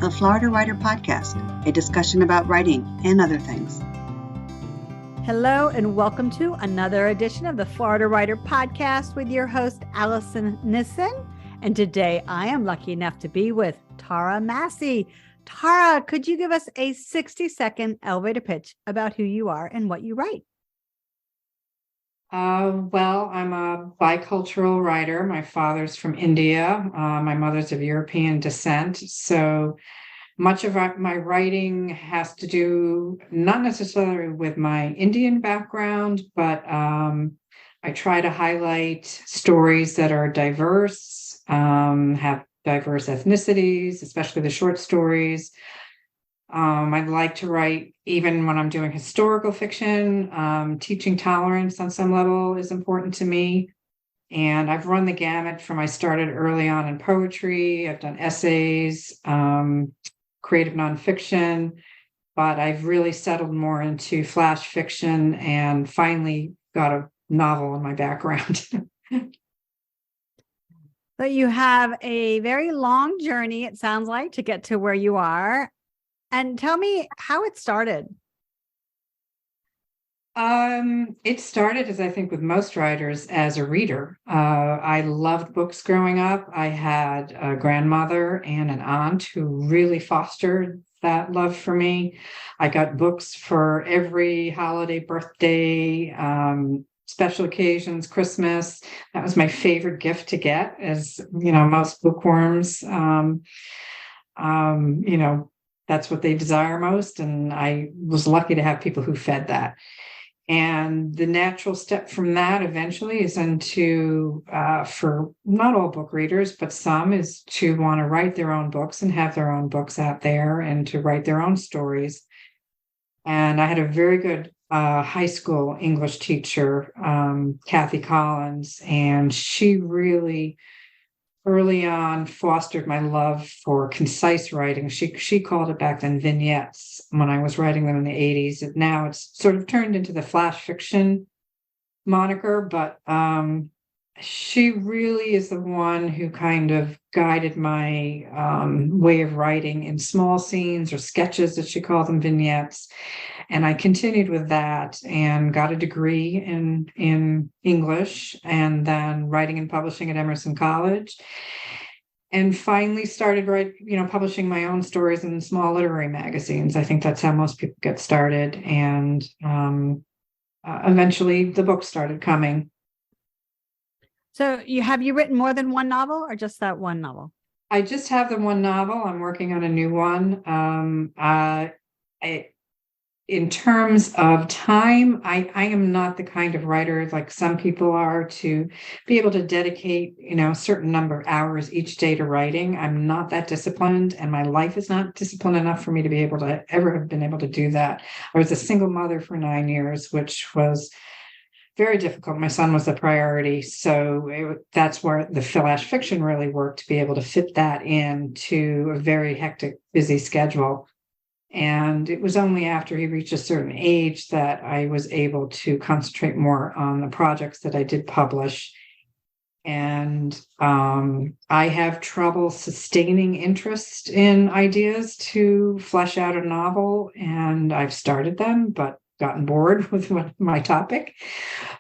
the Florida Writer Podcast, a discussion about writing and other things. Hello, and welcome to another edition of the Florida Writer Podcast with your host, Alison Nissen. And today I am lucky enough to be with Tara Masih. Tara, could you give us a 60-second elevator pitch about who you are and what you write? Well, I'm a bicultural writer. My father's from India. My mother's of European descent. So much of my writing has to do not necessarily with my Indian background, but I try to highlight stories that are diverse, have diverse ethnicities, especially the short stories. I'd like to write, even when I'm doing historical fiction, teaching tolerance on some level is important to me. And I've run the gamut from I started early on in poetry. I've done essays, creative nonfiction, but I've really settled more into flash fiction and finally got a novel in my background. So you have a very long journey, it sounds like, to get to where you are. And tell me how it started. It started, as I think with most writers, as a reader. I loved books growing up. I had a grandmother and an aunt who really fostered that love for me. I got books for every holiday, birthday, special occasions, Christmas. That was my favorite gift to get, as most bookworms. That's what they desire most. And I was lucky to have people who fed that. And the natural step from that eventually is into, for not all book readers, but some, is to want to write their own books and have their own books out there and to write their own stories. And I had a very good high school English teacher, Kathy Collins, and she really early on fostered my love for concise writing. She called it back then vignettes when I was writing them in the 80s. And now it's sort of turned into the flash fiction moniker, but she really is the one who kind of guided my way of writing in small scenes or sketches, as she called them, vignettes. And I continued with that and got a degree in English and then writing and publishing at Emerson College. And finally started publishing my own stories in small literary magazines. I think that's how most people get started. And eventually the book started coming. So have you written more than one novel or just that one novel? I just have the one novel. I'm working on a new one. In terms of time, I am not the kind of writer like some people are to be able to dedicate, a certain number of hours each day to writing. I'm not that disciplined, and my life is not disciplined enough for me to be able to ever have been able to do that. I was a single mother for 9 years, which was very difficult. My son was the priority. So that's where the flash fiction really worked, to be able to fit that into a very hectic, busy schedule. And it was only after he reached a certain age that I was able to concentrate more on the projects that I did publish. And I have trouble sustaining interest in ideas to flesh out a novel. And I've started them, but gotten bored with my topic,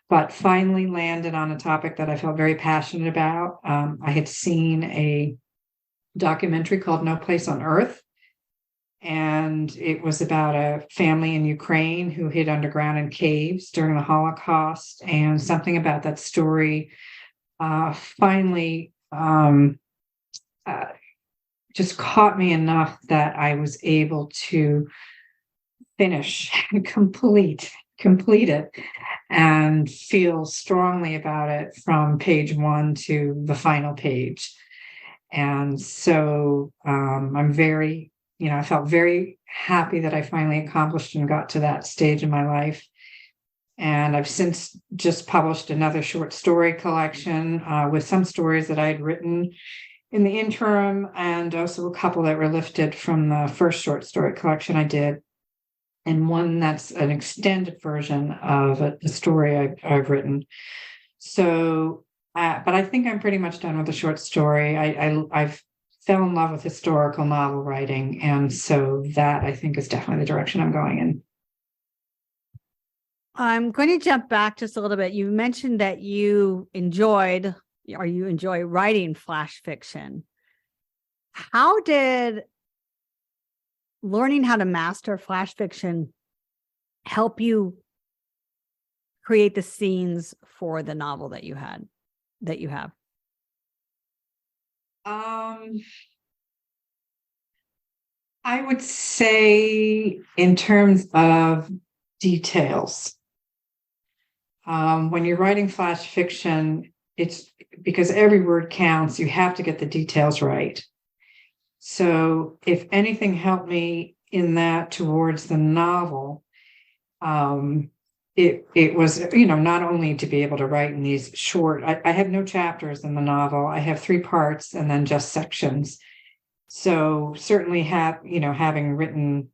but finally landed on a topic that I felt very passionate about. I had seen a documentary called No Place on Earth, and it was about a family in Ukraine who hid underground in caves during the Holocaust. And something about that story finally just caught me enough that I was able to finish and complete it and feel strongly about it from page 1 to the final page. And so I'm very, I felt very happy that I finally accomplished and got to that stage in my life. And I've since just published another short story collection with some stories that I had written in the interim, and also a couple that were lifted from the first short story collection I did. And one that's an extended version of a story I've written. So, but I think I'm pretty much done with the short story. I've fell in love with historical novel writing. And so that, I think, is definitely the direction I'm going in. I'm going to jump back just a little bit. You mentioned that you enjoy writing flash fiction. How did learning how to master flash fiction help you create the scenes for the novel that you have? I would say in terms of details, when you're writing flash fiction, it's because every word counts, you have to get the details right. So if anything helped me in that towards the novel, it was, not only to be able to write in these short, I have no chapters in the novel. I have 3 parts and then just sections. So certainly having written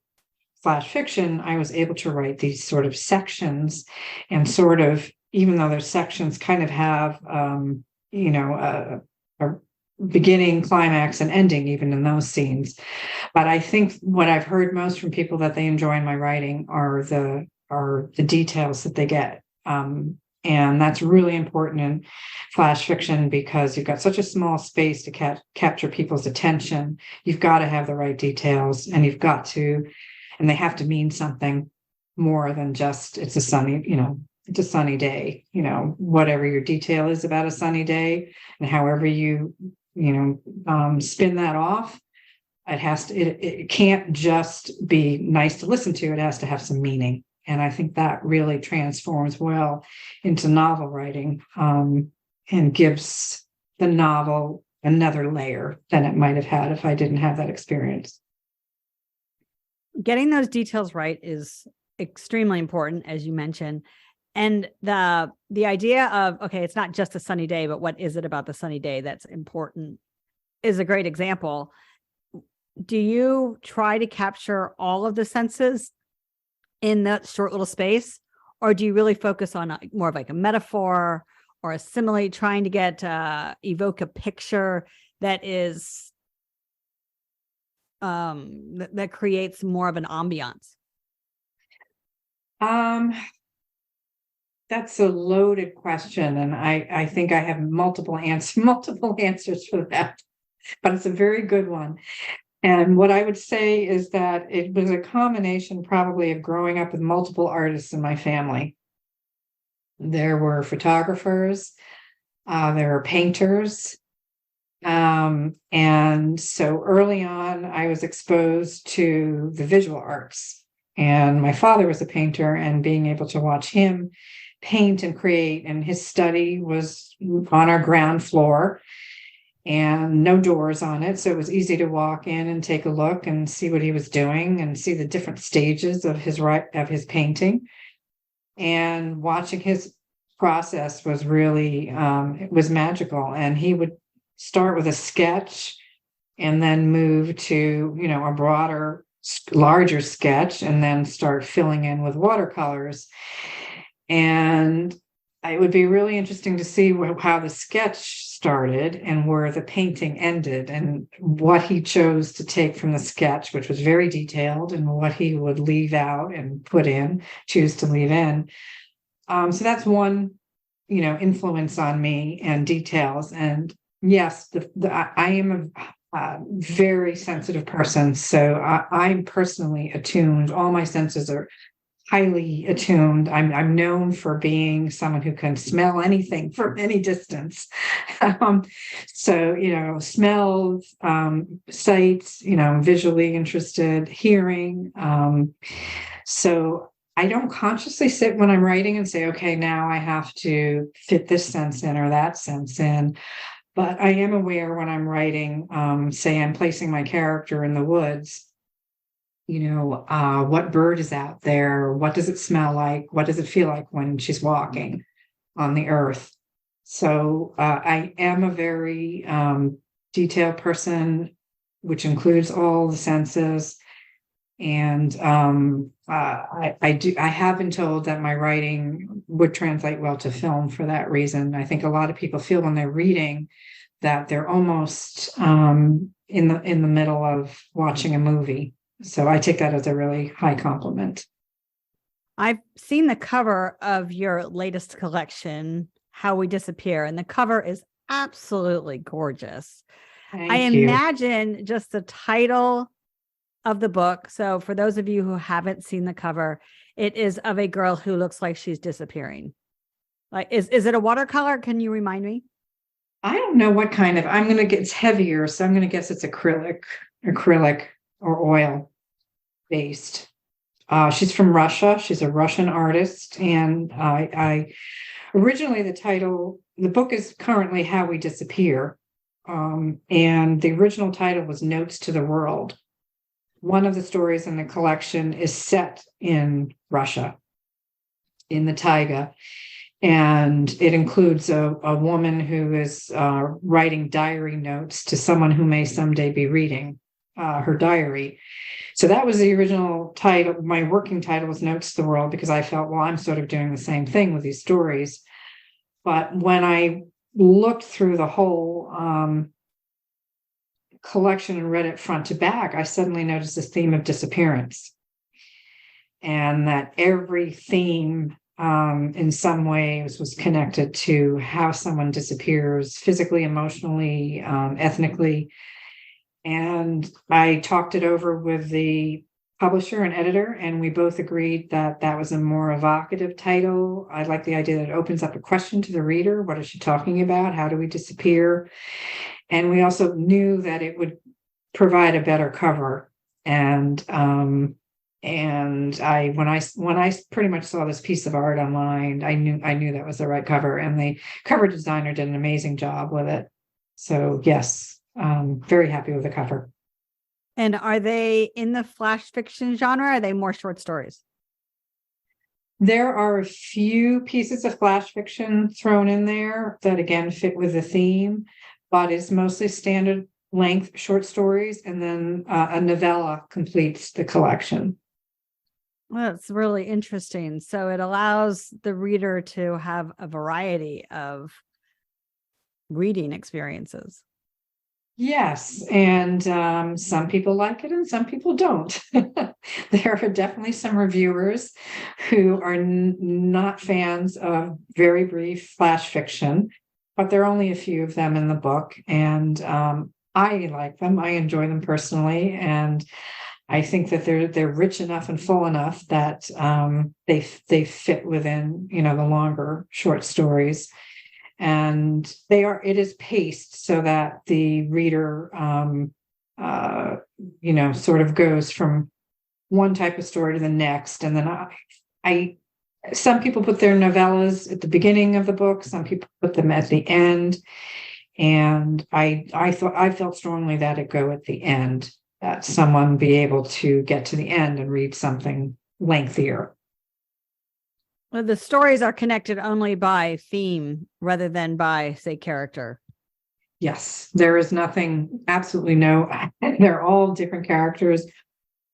flash fiction, I was able to write these sort of sections and sort of, even though those sections kind of have, a beginning, climax, and ending, even in those scenes. But I think what I've heard most from people that they enjoy in my writing are the details that they get. And that's really important in flash fiction because you've got such a small space to capture people's attention. You've got to have the right details, and and they have to mean something more than just it's a sunny day. Whatever your detail is about a sunny day, and however you spin that off, it can't just be nice to listen to. It has to have some meaning. And I think that really transforms well into novel writing, and gives the novel another layer than it might have had if I didn't have that experience. Getting those details right is extremely important, as you mentioned. And the idea of, okay, it's not just a sunny day, but what is it about the sunny day that's important is a great example. Do you try to capture all of the senses in that short little space, or do you really focus on more of like a metaphor or a simile, trying to evoke a picture that is that creates more of an ambiance? That's a loaded question, and I think I have multiple answers for that, but it's a very good one. And what I would say is that it was a combination probably of growing up with multiple artists in my family. There were photographers, there were painters. And so early on, I was exposed to the visual arts. And my father was a painter, and being able to watch him paint and create, and his study was on our ground floor and no doors on it. So it was easy to walk in and take a look and see what he was doing and see the different stages of his painting. And watching his process was really, it was magical. And he would start with a sketch and then move to, a broader, larger sketch, and then start filling in with watercolors. And it would be really interesting to see how the sketch started and where the painting ended, and what he chose to take from the sketch, which was very detailed, and what he would leave out and choose to leave in. So that's one, influence on me, and details. And yes, I am a very sensitive person. So I'm personally attuned. All my senses are highly attuned. I'm known for being someone who can smell anything from any distance. So, smells, sights, visually interested, hearing. So I don't consciously sit when I'm writing and say, okay, now I have to fit this sense in or that sense in. But I am aware when I'm writing, say I'm placing my character in the woods, what bird is out there? What does it smell like? What does it feel like when she's walking on the earth? So I am a very detailed person, which includes all the senses. And I have been told that my writing would translate well to film for that reason. I think a lot of people feel when they're reading that they're almost in the middle of watching a movie. So I take that as a really high compliment. I've seen the cover of your latest collection, How We Disappear, and the cover is absolutely gorgeous. Thank I you. imagine just the title of the book. So for those of you who haven't seen the cover, it is of a girl who looks like she's disappearing. Like, is it a watercolor? Can you remind me? I don't know what kind of, I'm going to get, it's heavier, so I'm going to guess it's acrylic or oil based. She's from Russia. She's a Russian artist. And I originally the book is currently How We Disappear. And the original title was Notes to the World. One of the stories in the collection is set in Russia, in the taiga. And it includes a woman who is writing diary notes to someone who may someday be reading her diary. So that was the original title. My working title was Notes to the World, because I felt, well, I'm sort of doing the same thing with these stories. But when I looked through the whole collection and read it front to back, I suddenly noticed this theme of disappearance. And that every theme in some ways was connected to how someone disappears physically, emotionally, ethnically. And I talked it over with the publisher and editor, and we both agreed that that was a more evocative title. I like the idea that it opens up a question to the reader. What is she talking about? How do we disappear? And we also knew that it would provide a better cover. And when I pretty much saw this piece of art online, I knew that was the right cover, and the cover designer did an amazing job with it. So yes, very happy with the cover. And are they in the flash fiction genre? Or are they more short stories? There are a few pieces of flash fiction thrown in there that again fit with the theme, but it's mostly standard length short stories, and then a novella completes the collection. Well, it's really interesting. So it allows the reader to have a variety of reading experiences. Yes, and some people like it and some people don't. There are definitely some reviewers who are not fans of very brief flash fiction, but there are only a few of them in the book, and I like them. I enjoy them personally, and I think that they're rich enough and full enough that they fit within, the longer short stories. And it is paced so that the reader, sort of goes from one type of story to the next. And then some people put their novellas at the beginning of the book. Some people put them at the end. And I felt strongly that it go at the end, that someone be able to get to the end and read something lengthier. Well, the stories are connected only by theme rather than by, say, character. Yes, there is absolutely no, they're all different characters,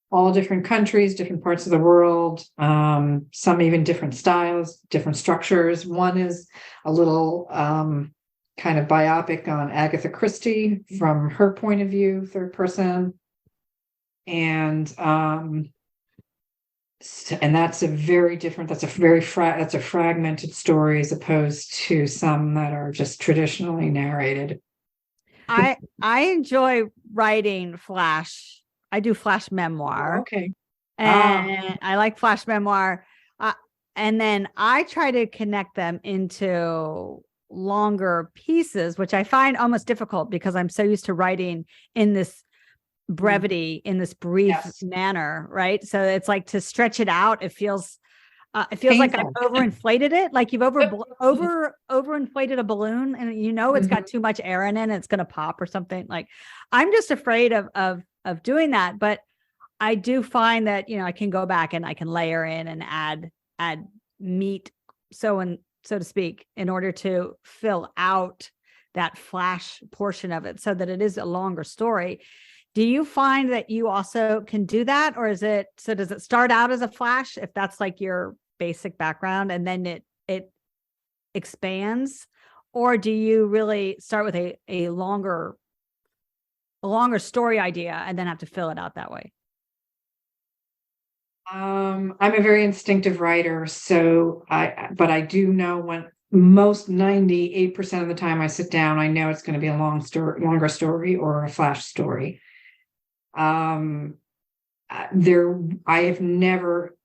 all different countries, different parts of the world, some even different styles, different structures. One is a little kind of biopic on Agatha Christie from her point of view, third person. And that's a very different, that's a fragmented story as opposed to some that are just traditionally narrated. I enjoy writing flash. I do flash memoir. Oh, okay. And I like flash memoir. And then I try to connect them into longer pieces, which I find almost difficult because I'm so used to writing in this brevity, in this brief manner, right? So it's like to stretch it out. It feels like I've overinflated it, like you've overinflated a balloon, and it's got too much air in it and it's going to pop or something. Like, I'm just afraid of doing that. But I do find that I can go back and I can layer in and add meat, so to speak, in order to fill out that flash portion of it, so that it is a longer story. Do you find that you also can do that, or does it start out as a flash, if that's like your basic background, and then it expands, Or do you really start with a longer story idea and then have to fill it out that way? I'm a very instinctive writer, but I do know when most 98% of the time I sit down, I know it's going to be a longer story or a flash story. I have never,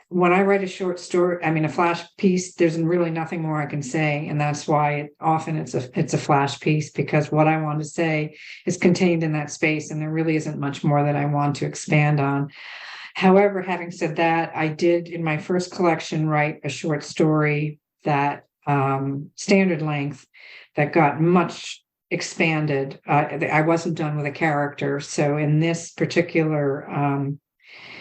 when I write a short story, a flash piece, there's really nothing more I can say. And that's why often it's a flash piece, because what I want to say is contained in that space. And there really isn't much more that I want to expand on. However, having said that, I did in my first collection write a short story that standard length that got much expanded. I wasn't done with a character. So in this particular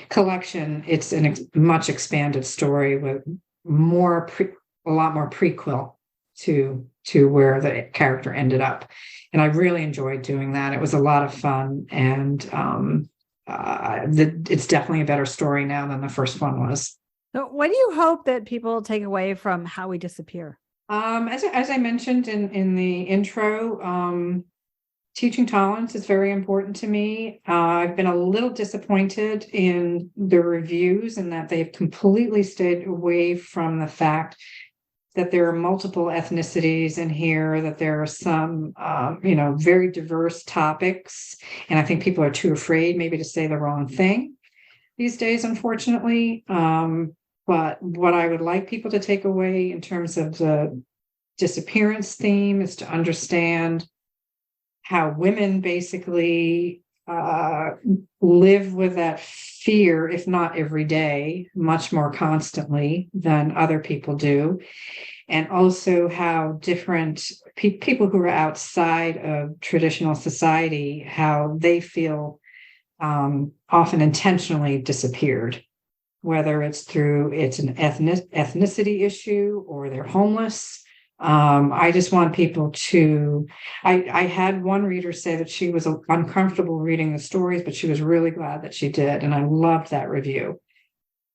collection, it's a much expanded story with a lot more prequel to where the character ended up. And I really enjoyed doing that. It was a lot of fun. And it's definitely a better story now than the first one was. So what do you hope that people take away from How We Disappear? As I mentioned in the intro, teaching tolerance is very important to me. I've been a little disappointed in the reviews and that they've completely stayed away from the fact that there are multiple ethnicities in here, that there are some, very diverse topics. And I think people are too afraid maybe to say the wrong thing these days, unfortunately. But what I would like people to take away in terms of the disappearance theme is to understand how women basically live with that fear, if not every day, much more constantly than other people do. And also how different people who are outside of traditional society, how they feel often intentionally disappeared, whether it's an ethnicity issue or they're homeless. I just want people to, I had one reader say that she was uncomfortable reading the stories, but she was really glad that she did. And I loved that review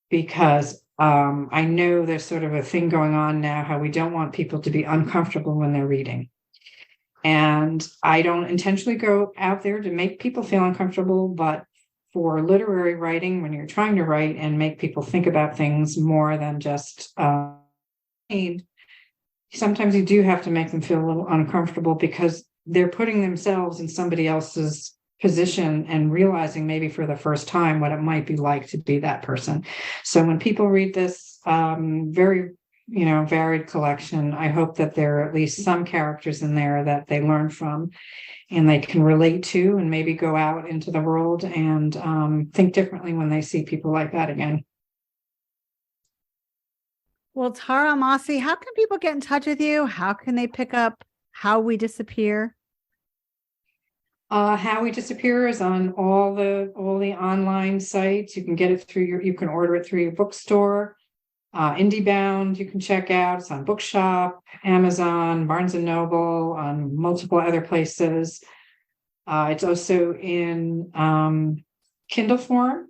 because I know there's sort of a thing going on now, how we don't want people to be uncomfortable when they're reading. And I don't intentionally go out there to make people feel uncomfortable, but for literary writing, when you're trying to write and make people think about things more than just sometimes you do have to make them feel a little uncomfortable because they're putting themselves in somebody else's position and realizing maybe for the first time what it might be like to be that person. So when people read this very, varied collection, I hope that there are at least some characters in there that they learn from and they can relate to and maybe go out into the world and think differently when they see people like that again. Well, Tara Masih, how can people get in touch with you? How can they pick up How We Disappear? How We Disappear is on all the online sites. You can get it you can order it through your bookstore. IndieBound, you can check out. It's on Bookshop, Amazon, Barnes and Noble, on multiple other places. It's also in Kindle form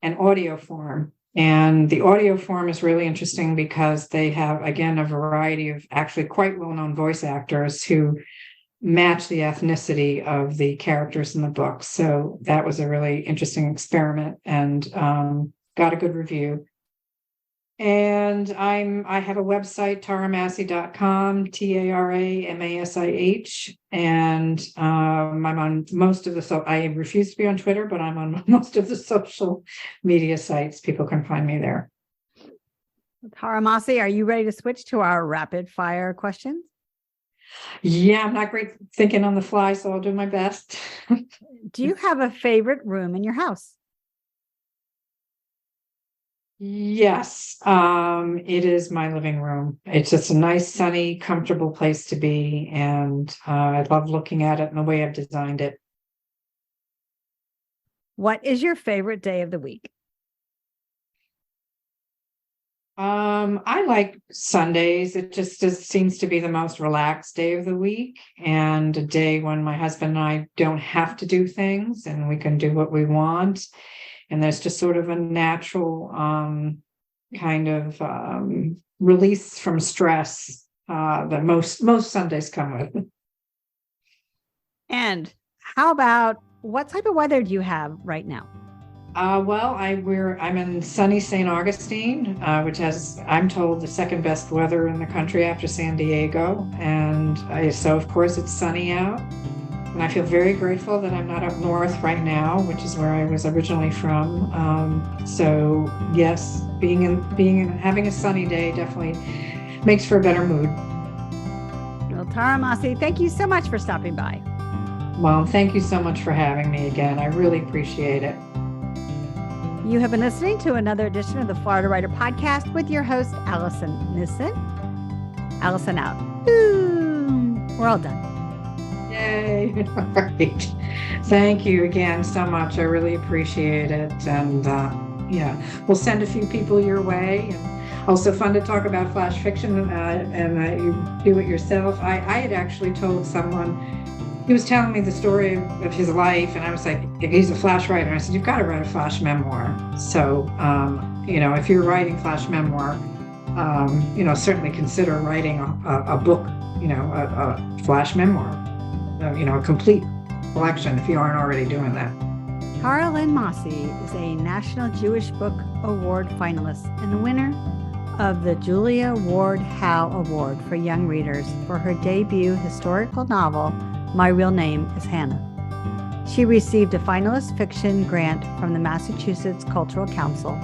and audio form. And the audio form is really interesting because they have, again, a variety of actually quite well-known voice actors who match the ethnicity of the characters in the book. So that was a really interesting experiment and got a good review. And I have a website, taramasih.com, TARAMASIH, and I'm on most of I refuse to be on Twitter, but I'm on most of the social media sites. People can find me there. Tara Masih, are you ready to switch to our rapid fire questions? Yeah, I'm not great thinking on the fly, so I'll do my best. Do you have a favorite room in your house? Yes, it is my living room. It's just a nice, sunny, comfortable place to be. And I love looking at it and the way I've designed it. What is your favorite day of the week? I like Sundays. It just seems to be the most relaxed day of the week and a day when my husband and I don't have to do things and we can do what we want. And there's just sort of a natural kind of release from stress that most Sundays come with. And how about what type of weather do you have right now? Well, I'm in sunny St. Augustine, which has, I'm told, the second best weather in the country after San Diego. And so, of course, it's sunny out. And I feel very grateful that I'm not up north right now, which is where I was originally from. So, yes, having a sunny day definitely makes for a better mood. Well, Tara Masih, thank you so much for stopping by. Well, thank you so much for having me again. I really appreciate it. You have been listening to another edition of the Florida Writer Podcast with your host, Alison Nissen. Alison out. Ooh, we're all done. Yay. All right. Thank you again so much. I really appreciate it. And we'll send a few people your way. And also fun to talk about flash fiction and you do it yourself. I had actually told someone, he was telling me the story of his life, and I was like, if he's a flash writer, I said, you've got to write a flash memoir. So, if you're writing flash memoir, certainly consider writing a book, a flash memoir, a complete collection if you aren't already doing that. Lynn Masih is a National Jewish Book Award finalist and the winner of the Julia Ward Howe Award for Young Readers for her debut historical novel, My Real Name is Hanna. She received a finalist fiction grant from the Massachusetts Cultural Council,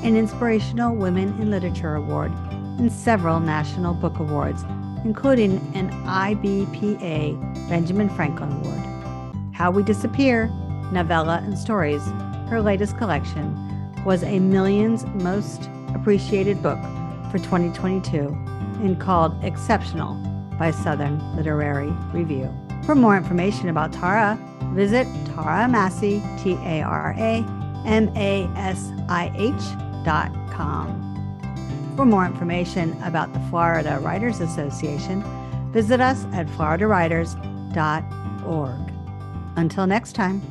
an Inspirational Woman in Literature Award, and several national book awards, including an IBPA Benjamin Franklin Award. How We Disappear, Novella Stories, her latest collection, was a Millions Most Appreciated Book for 2022 and called Exceptional by Southern Literary Review. For more information about Tara, visit Tara Masih, TaraMasih.com. For more information about the Florida Writers Association, visit us at floridawriters.org. Until next time.